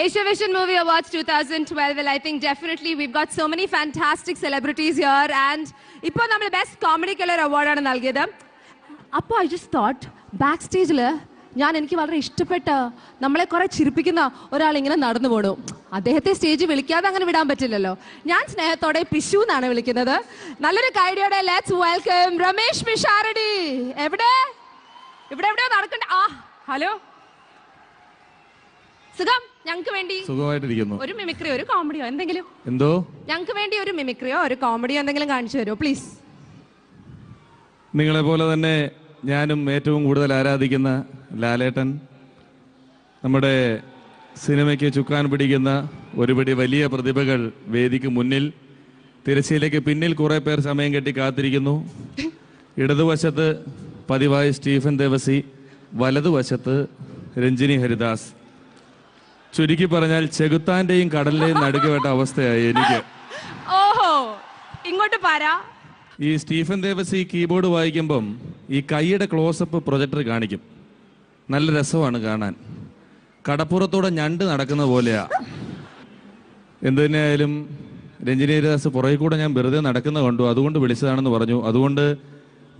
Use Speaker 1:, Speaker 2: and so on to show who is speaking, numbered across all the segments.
Speaker 1: Asia Vision Movie Awards 2012. Well, I think definitely we've got so many fantastic celebrities here, and ipo nammal best comedy killer award aanu nalgiyathu. Appo I just thought backstage la ഞാൻ എനിക്ക് വളരെ ഇഷ്ടപ്പെട്ട നമ്മളെ കുറെ ചിരിപ്പിക്കുന്ന ഒരാൾ ഇങ്ങനെ നടന്നു പോണു. അദ്ദേഹത്തെ സ്റ്റേജ് വിളിക്കാതെ അങ്ങനെ വിടാൻ പറ്റില്ലല്ലോ. ഞാൻ സ്നേഹത്തോടെ പിഷു എന്നാണ് വിളിക്കുന്നത്. നല്ലൊരു കൈഡിയോടെ ലെറ്റ്സ് വെൽക്കം രമേഷ് പിഷാരടി. എവിടെ എവിടെയോ നടക്കണ്ട. ഹലോ, സുഖം. ഞങ്ങൾക്ക് വേണ്ടി
Speaker 2: സുഖമായിട്ടിരിക്കുന്നു.
Speaker 1: ഒരു മിമിക്രിയോ ഒരു കോമഡിയോ എന്തെങ്കിലും.
Speaker 2: എന്തോ
Speaker 1: ഞങ്ങൾക്ക് വേണ്ടി ഒരു മിമിക്രിയോ ഒരു കോമഡിയോ എന്തെങ്കിലും കാണിച്ചു തരുമോ പ്ലീസ്?
Speaker 2: നിങ്ങളെ പോലെ തന്നെ ഞാനും ഏറ്റവും കൂടുതൽ ആരാധിക്കുന്ന ലാലേട്ടൻ, നമ്മുടെ സിനിമയ്ക്ക് ചുക്കാൻ പിടിക്കുന്ന ഒരുപടി വലിയ പ്രതിഭകൾ വേദിക്ക് മുന്നിൽ, തിരശ്ശീലയ്ക്ക് പിന്നിൽ കുറെ പേർ സമയം കെട്ടി കാത്തിരിക്കുന്നു. ഇടതുവശത്ത് പതിവായി സ്റ്റീഫൻ ദേവസി, വലതുവശത്ത് രഞ്ജിനി ഹരിദാസ്. ചുരുക്കി പറഞ്ഞാൽ ചെകുത്താന്റെയും കടലിന്റെയും നടുക്കുവേട്ട അവസ്ഥയായി എനിക്ക്.
Speaker 1: ഓഹോ, ഇങ്ങോട്ട് പാരാ.
Speaker 2: ഈ സ്റ്റീഫൻ ദേവസി കീബോർഡ് വായിക്കുമ്പം ഈ കൈയുടെ ക്ലോസപ്പ് പ്രൊജക്ടർ കാണിക്കും. നല്ല രസമാണ് കാണാൻ. കടപ്പുറത്തൂടെ ഞണ്ട് നടക്കുന്ന പോലെയാ. എന്തു തന്നെയായാലും രഞ്ജിനി ഹരിദാസ് പുറകെ കൂടെ ഞാൻ വെറുതെ നടക്കുന്ന കണ്ടു, അതുകൊണ്ട് വിളിച്ചതാണെന്ന് പറഞ്ഞു. അതുകൊണ്ട്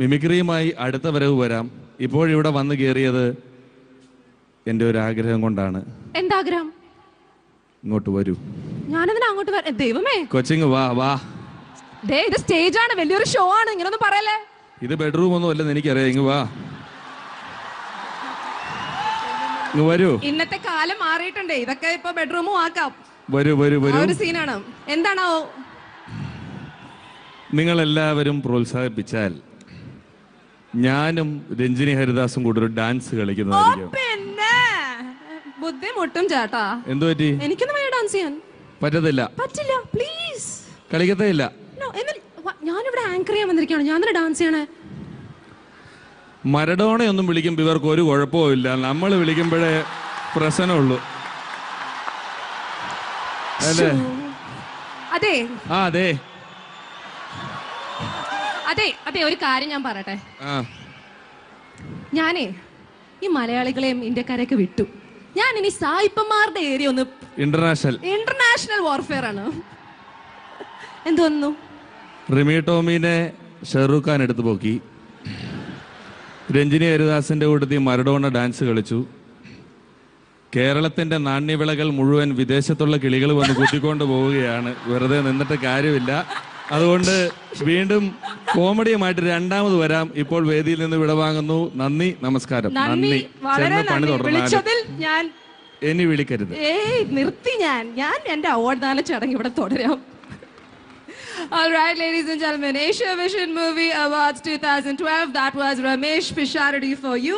Speaker 2: മിമിക്രിയുമായി അടുത്ത വരവ് വരാം. ഇപ്പോഴിവിടെ വന്നു കയറിയത് എൻ്റെ ഒരു ആഗ്രഹം കൊണ്ടാണ്.
Speaker 1: എന്താഗ്രഹം?
Speaker 2: ഇങ്ങോട്ട് വരൂ.
Speaker 1: ഞാനെന്തിനാ അങ്ങോട്ട് വരാ? ദൈവമേ,
Speaker 2: കൊച്ചിങ് വാ വാ.
Speaker 1: ഇത് സ്റ്റേജ് ആണ്, വലിയൊരു ഷോ ആണ്, ഇങ്ങനൊന്നും പറയല്ലേ.
Speaker 2: ഇത് ബെഡ്റൂം ഒന്നും അല്ലെന്ന് എനിക്കറിയാം. ഇങ്ങ് വാ, ഇങ്ങ് വരൂ.
Speaker 1: ഇന്നത്തെ കാലം മാറിയിട്ടുണ്ട്, ഇതൊക്കെ ഇപ്പൊ ബെഡ്റൂമും ആക്കാം.
Speaker 2: വരൂ വരൂ വരൂ.
Speaker 1: ഒരു സീനാണ്. എന്താണോ?
Speaker 2: നിങ്ങൾ എല്ലാവരും പ്രോത്സാഹിപ്പിച്ചാൽ ഞാനും രഞ്ജിനി ഹരിദാസും കൂടെ ഒരു ഡാൻസ് കളിക്കുന്നതായിരിക്കും.
Speaker 1: പിന്നെ ബുദ്ധിമുട്ടും ചേട്ടാ.
Speaker 2: എന്തു പറ്റി?
Speaker 1: എനിക്കൊന്നും വേണ്ട ഡാൻസ് ചെയ്യാൻ.
Speaker 2: പറ്റത്തില്ല.
Speaker 1: പറ്റില്ല, പ്ലീസ്.
Speaker 2: കളിക്കത്തേ ഇല്ല.
Speaker 1: ഞാനിവിടെ ആങ്കർ ചെയ്യാൻ വന്നിരിക്കുകയാണ്, ഞാൻ തന്നെ ഡാൻസ് ചെയ്യണേ.
Speaker 2: മരഡോണയൊന്നും വിളിക്കുമ്പോൾ ഇവർക്ക് ഒരു കുഴപ്പവും ഇല്ല. നമ്മൾ വിളിക്കുമ്പോഴേ പ്രശ്നമുള്ളൂ അല്ലേ?
Speaker 1: അതെ
Speaker 2: അതെ
Speaker 1: അതെ അതെ, ഒരു കാര്യം ഞാൻ പറയട്ടെ. ഞാനേ ഈ മലയാളികളെയും ഇന്ത്യക്കാരെയൊക്കെ വിട്ടു. ഞാൻ ഇനി സായിപ്പന്മാരുടെ ഏരിയ ഒന്ന് ഇന്റർനാഷണൽ വാർഫെയർ ആണ്. എന്ത് വന്നു?
Speaker 2: റിമി ടോമിനെ ഷെറൂഖ് ഖാൻ എടുത്തു പോക്കി. രഞ്ജിനി ഹരിദാസിന്റെ കൂട്ടത്തിൽ മരഡോണ ഡാൻസ് കളിച്ചു. കേരളത്തിന്റെ നാണ്യവിളകൾ മുഴുവൻ വിദേശത്തുള്ള കിളികൾ വന്ന് കൂട്ടിക്കൊണ്ട് പോവുകയാണ്. വെറുതെ നിന്നിട്ട് കാര്യമില്ല. അതുകൊണ്ട് വീണ്ടും കോമഡിയുമായിട്ട് രണ്ടാമത് വരാം. ഇപ്പോൾ വേദിയിൽ നിന്ന് വിടവാങ്ങുന്നു. നന്ദി, നമസ്കാരം. നന്ദി. പണി തുടർന്നാൽ ഇനി വിളിക്കരുത്.
Speaker 1: നിർത്തി. ഞാൻ എന്റെ അവാർഡ് ദാന ചടങ്ങ് ഇവിടെ തുടരാം. All right, ladies and gentlemen, Asia Vision Movie Awards 2012. That was Ramesh Pishardi for you.